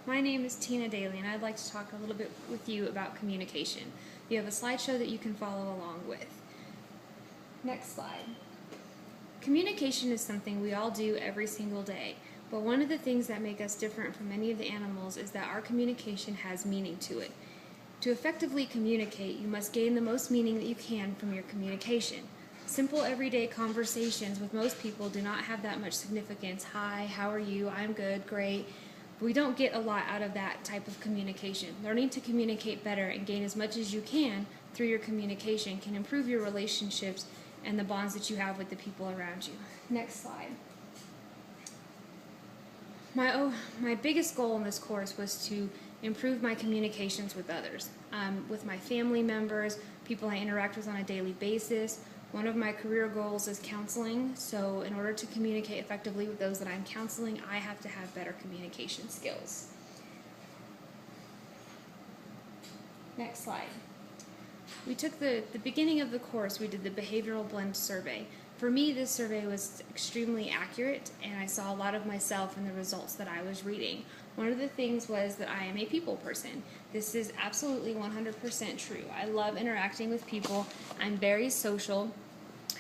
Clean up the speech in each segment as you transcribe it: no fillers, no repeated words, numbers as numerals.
My name is Tina Daly, and I'd like to talk a little bit with you about communication. You have a slideshow that you can follow along with. Next slide. Communication is something we all do every single day, but one of the things that make us different from many of the animals is that our communication has meaning to it. To effectively communicate, you must gain the most meaning that you can from your communication. Simple everyday conversations with most people do not have that much significance. Hi, how are you? I'm good, great. We don't get a lot out of that type of communication. Learning to communicate better and gain as much as you can through your communication can improve your relationships and the bonds that you have with the people around you. Next slide. My biggest goal in this course was to improve my communications with others, with my family members, people I interact with on a daily basis. One of my career goals is counseling, so in order to communicate effectively with those that I'm counseling, I have to have better communication skills. Next slide. We took the beginning of the course, we did the Behavioral Blend survey. For me, this survey was extremely accurate, and I saw a lot of myself in the results that I was reading. One of the things was that I am a people person. This is absolutely 100% true. I love interacting with people. I'm very social,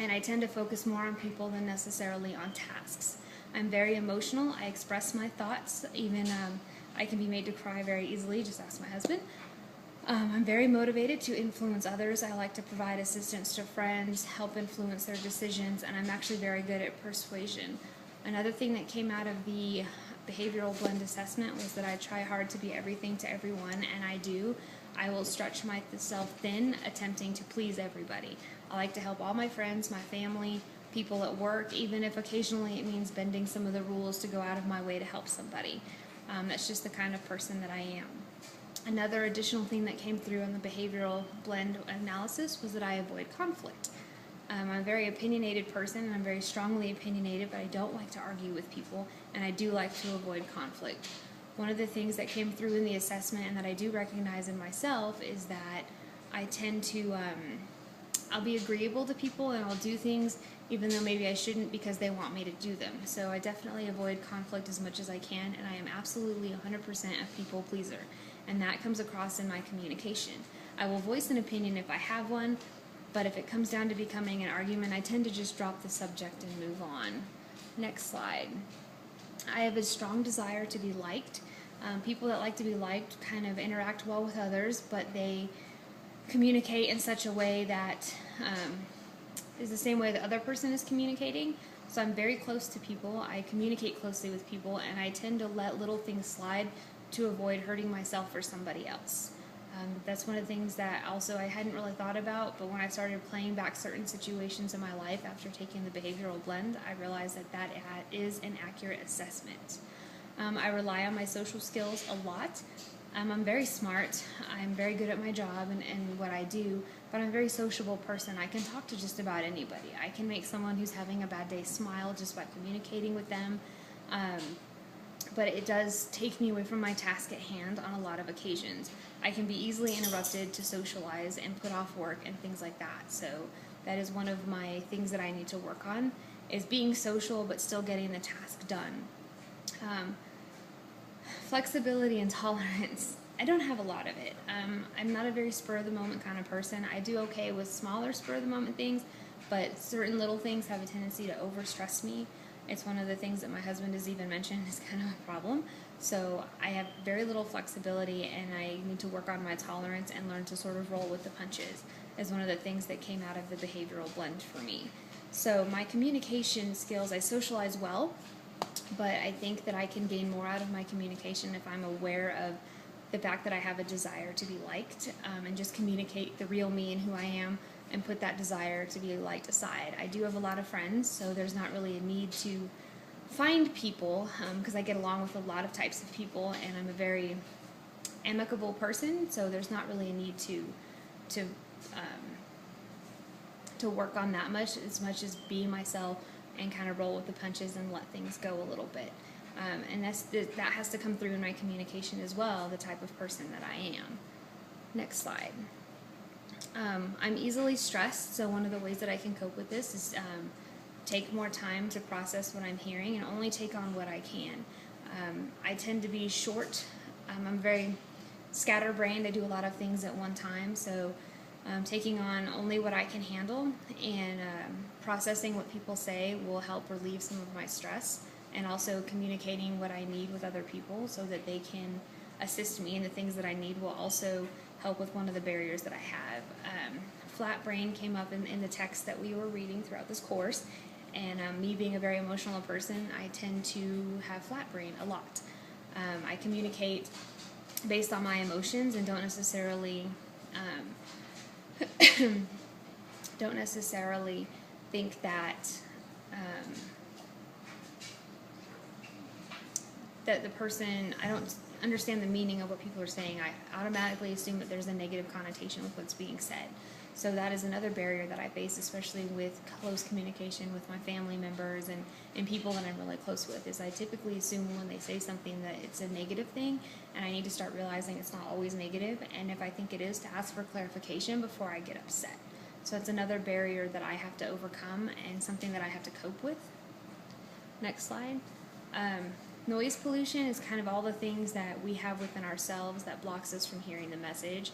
and I tend to focus more on people than necessarily on tasks. I'm very emotional. I express my thoughts. Even I can be made to cry very easily. Just ask my husband. I'm very motivated to influence others. I like to provide assistance to friends, help influence their decisions, and I'm actually very good at persuasion. Another thing that came out of the Behavioral Blend assessment was that I try hard to be everything to everyone, and I do. I will stretch myself thin, attempting to please everybody. I like to help all my friends, my family, people at work, even if occasionally it means bending some of the rules to go out of my way to help somebody. That's just the kind of person that I am. Another additional thing that came through in the Behavioral Blend analysis was that I avoid conflict. I'm a very opinionated person, and I'm very strongly opinionated, but I don't like to argue with people, and I do like to avoid conflict. One of the things that came through in the assessment and that I do recognize in myself is that I tend to, I'll be agreeable to people, and I'll do things even though maybe I shouldn't because they want me to do them. So I definitely avoid conflict as much as I can, and I am absolutely 100% a people pleaser. And that comes across in my communication. I will voice an opinion if I have one, but if it comes down to becoming an argument, I tend to just drop the subject and move on. Next slide. I have a strong desire to be liked. People that like to be liked kind of interact well with others, but they communicate in such a way that is the same way the other person is communicating. So I'm very close to people. I communicate closely with people, and I tend to let little things slide to avoid hurting myself or somebody else. That's one of the things that also I hadn't really thought about, but when I started playing back certain situations in my life after taking the Behavioral Blend, I realized that that is an accurate assessment. I rely on my social skills a lot. I'm very smart. I'm very good at my job and what I do, but I'm a very sociable person. I can talk to just about anybody. I can make someone who's having a bad day smile just by communicating with them. But it does take me away from my task at hand on a lot of occasions. I can be easily interrupted to socialize and put off work and things like that. So that is one of my things that I need to work on, is being social but still getting the task done. Flexibility and tolerance. I don't have a lot of it. I'm not a very spur-of-the-moment kind of person. I do okay with smaller spur-of-the-moment things, but certain little things have a tendency to overstress me. It's one of the things that my husband has even mentioned is kind of a problem. So I have very little flexibility, and I need to work on my tolerance and learn to sort of roll with the punches, is one of the things that came out of the Behavioral Blend for me. So my communication skills, I socialize well, but I think that I can gain more out of my communication if I'm aware of the fact that I have a desire to be liked, and just communicate the real me and who I am, and put that desire to be liked aside. I do have a lot of friends, so there's not really a need to find people, because I get along with a lot of types of people, and I'm a very amicable person, so there's not really a need to work on that much as be myself and kind of roll with the punches and let things go a little bit. And that has to come through in my communication as well, the type of person that I am. Next slide. I'm easily stressed, so one of the ways that I can cope with this is take more time to process what I'm hearing and only take on what I can. I tend to be short I'm very scatterbrained. I do a lot of things at one time, so taking on only what I can handle and processing what people say will help relieve some of my stress, and also communicating what I need with other people so that they can assist me in the things that I need will also help with one of the barriers that I have. Flat brain came up in the text that we were reading throughout this course, and me being a very emotional person, I tend to have flat brain a lot. I communicate based on my emotions and don't necessarily think that that the person, I don't understand the meaning of what people are saying. I automatically assume that there's a negative connotation with what's being said. So that is another barrier that I face, especially with close communication with my family members and people that I'm really close with, is I typically assume when they say something that it's a negative thing, and I need to start realizing it's not always negative, and if I think it is, to ask for clarification before I get upset. So that's another barrier that I have to overcome and something that I have to cope with. Next slide. Noise pollution is kind of all the things that we have within ourselves that blocks us from hearing the message.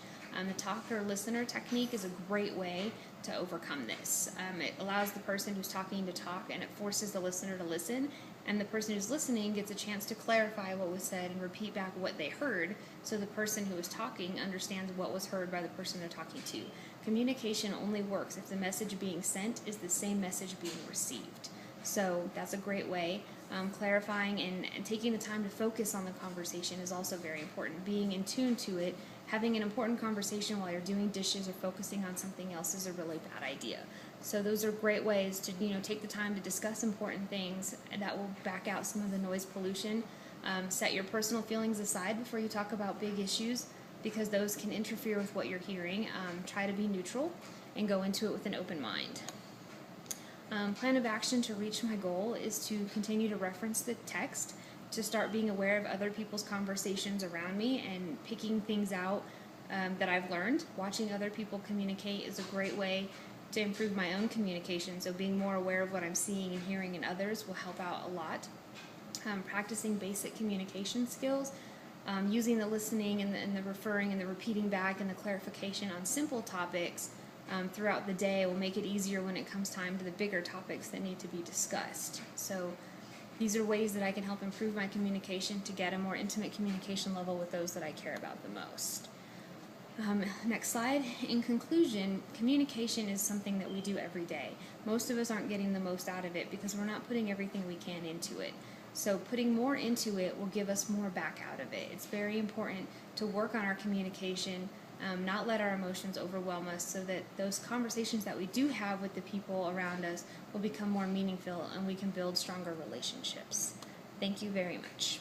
The talker-listener technique is a great way to overcome this. It allows the person who's talking to talk, and it forces the listener to listen, and the person who's listening gets a chance to clarify what was said and repeat back what they heard, so the person who is talking understands what was heard by the person they're talking to. Communication only works if the message being sent is the same message being received. So that's a great way. Clarifying and taking the time to focus on the conversation is also very important. Being in tune to it, having an important conversation while you're doing dishes or focusing on something else is a really bad idea. So those are great ways to take the time to discuss important things that will back out some of the noise pollution. Set your personal feelings aside before you talk about big issues, because those can interfere with what you're hearing. Try to be neutral and go into it with an open mind. Plan of action to reach my goal is to continue to reference the text, to start being aware of other people's conversations around me and picking things out that I've learned. Watching other people communicate is a great way to improve my own communication, so being more aware of what I'm seeing and hearing in others will help out a lot. Practicing basic communication skills, using the listening and the referring and the repeating back and the clarification on simple topics throughout the day will make it easier when it comes time to the bigger topics that need to be discussed. So these are ways that I can help improve my communication to get a more intimate communication level with those that I care about the most. Next slide. In conclusion, communication is something that we do every day. Most of us aren't getting the most out of it because we're not putting everything we can into it. So putting more into it will give us more back out of it. It's very important to work on our communication, not let our emotions overwhelm us, so that those conversations that we do have with the people around us will become more meaningful and we can build stronger relationships. Thank you very much.